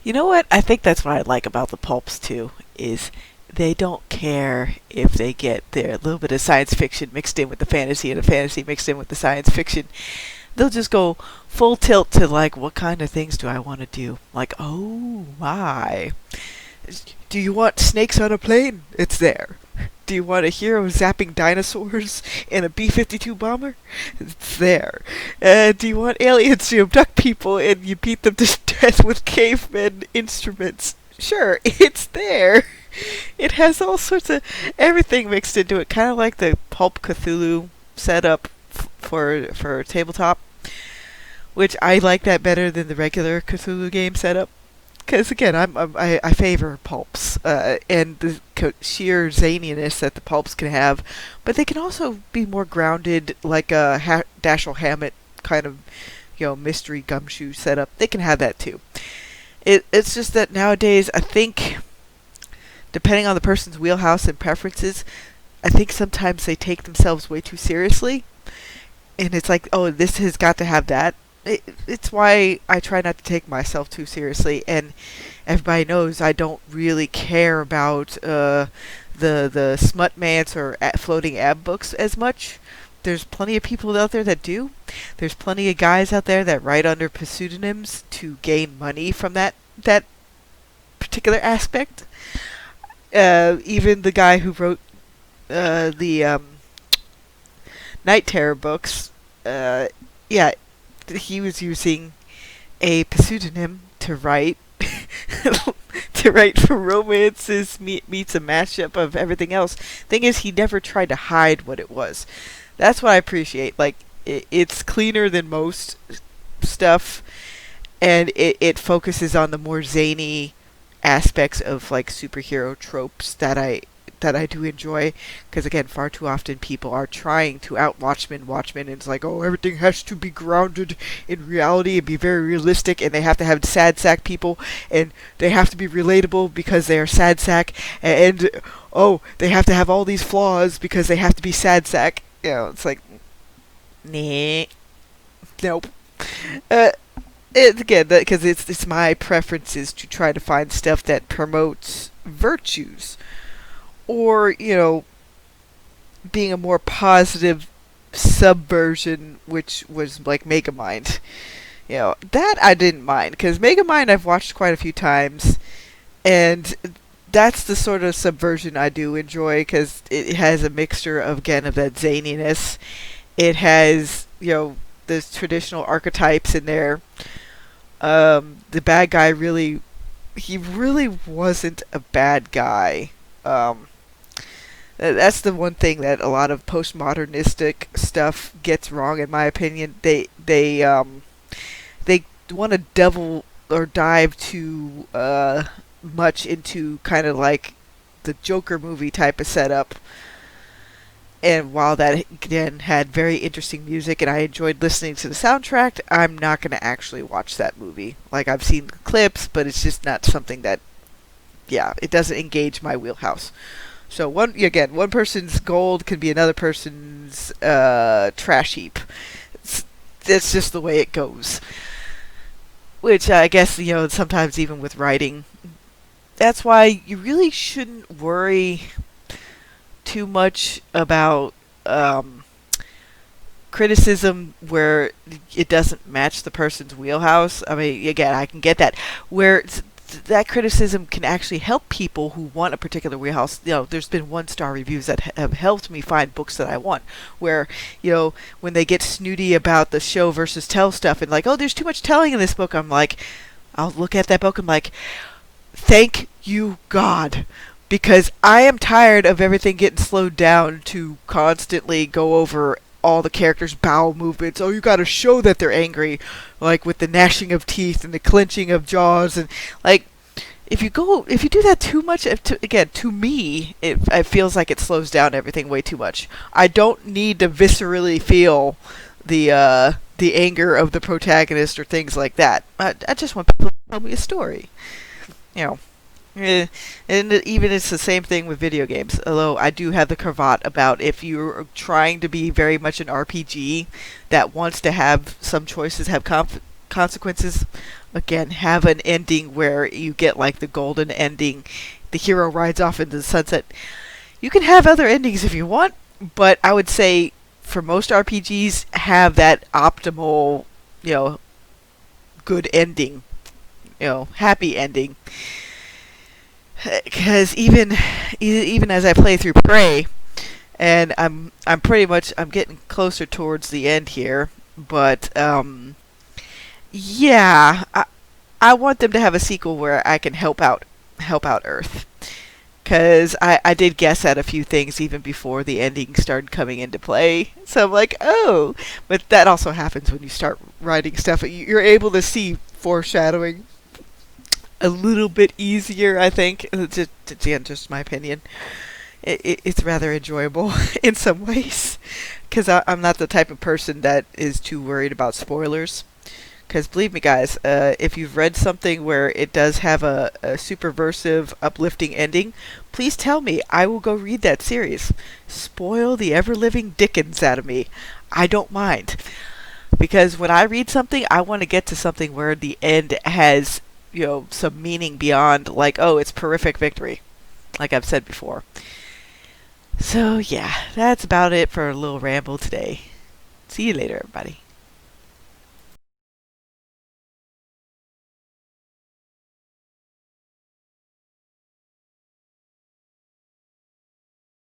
You know what? I think that's what I like about the pulps too, is they don't care if they get their little bit of science fiction mixed in with the fantasy and the fantasy mixed in with the science fiction. They'll just go full tilt to like, what kind of things do I want to do? Like, oh my. Do you want snakes on a plane? It's there. Do you want a hero zapping dinosaurs in a B-52 bomber? It's there. Do you want aliens to abduct people and you beat them to death with caveman instruments? Sure, it's there. It has all sorts of everything mixed into it, kind of like the Pulp Cthulhu setup for tabletop, which I like that better than the regular Cthulhu game setup. Because again, I favor pulps and the sheer zaniness that the pulps can have, but they can also be more grounded, like a Dashiell Hammett kind of, mystery gumshoe setup. They can have that too. It's just that nowadays, I think, depending on the person's wheelhouse and preferences, I think sometimes they take themselves way too seriously, and it's like, oh, this has got to have that. It's why I try not to take myself too seriously, and everybody knows I don't really care about the smutmance or floating ab books as much. There's plenty of people out there that do. There's plenty of guys out there that write under pseudonyms to gain money from that particular aspect. Even the guy who wrote the Night Terror books, yeah, he was using a pseudonym to write to write for romances meets a mashup of everything else. Thing is, he never tried to hide what it was. That's what I appreciate. Like, it's cleaner than most stuff, and it focuses on the more zany aspects of like superhero tropes that I do enjoy, because again, far too often people are trying to out Watchmen, and it's like, oh, everything has to be grounded in reality and be very realistic, and they have to have sad sack people, and they have to be relatable because they are sad sack, and oh, they have to have all these flaws because they have to be sad sack. It's like, nah, nope. Again, because it's my preferences to try to find stuff that promotes virtues, or being a more positive subversion, which was like Megamind. That I didn't mind, because Megamind I've watched quite a few times, and that's the sort of subversion I do enjoy, because it has a mixture of, again, of that zaniness. It has the traditional archetypes in there. The bad guy he really wasn't a bad guy. That's the one thing that a lot of postmodernistic stuff gets wrong, in my opinion. They want to devil or dive too much into kind of like the Joker movie type of setup. And while that again had very interesting music and I enjoyed listening to the soundtrack, I'm not going to actually watch that movie. Like, I've seen clips, but it's just not something that, it doesn't engage my wheelhouse. So one person's gold can be another person's trash heap. That's just the way it goes. Which I guess, sometimes even with writing, that's why you really shouldn't worry too much about criticism where it doesn't match the person's wheelhouse. I mean, again, I can get that. Where that criticism can actually help people who want a particular wheelhouse. There's been 1-star reviews that have helped me find books that I want. Where, when they get snooty about the show versus tell stuff and like, oh, there's too much telling in this book, I'm like, I'll look at that book, I'm like, thank you, God. Because I am tired of everything getting slowed down to constantly go over all the characters' bowel movements. Oh, you gotta show that they're angry, like with the gnashing of teeth and the clenching of jaws, and like if you do that too much, to me, it feels like it slows down everything way too much. I don't need to viscerally feel the anger of the protagonist or things like that. I just want people to tell me a story. And even it's the same thing with video games. Although I do have the cravat about, if you're trying to be very much an RPG that wants to have some choices have consequences, again, have an ending where you get like the golden ending, the hero rides off into the sunset. You can have other endings if you want, but I would say for most RPGs, have that optimal, you know, good ending, happy ending. Because even as I play through Prey, and I'm pretty much I'm getting closer towards the end here, but yeah, I want them to have a sequel where I can help out Earth. Because I did guess at a few things even before the ending started coming into play. So I'm like, oh. But that also happens when you start writing stuff. You're able to see foreshadowing a little bit easier, I think. Again, just my opinion. It's rather enjoyable in some ways. Because I'm not the type of person that is too worried about spoilers. Because believe me, guys, if you've read something where it does have a superversive, uplifting ending, please tell me. I will go read that series. Spoil the ever-living dickens out of me. I don't mind. Because when I read something, I want to get to something where the end has, some meaning beyond, like, oh, it's horrific victory. Like I've said before. So, yeah, that's about it for a little ramble today. See you later, everybody.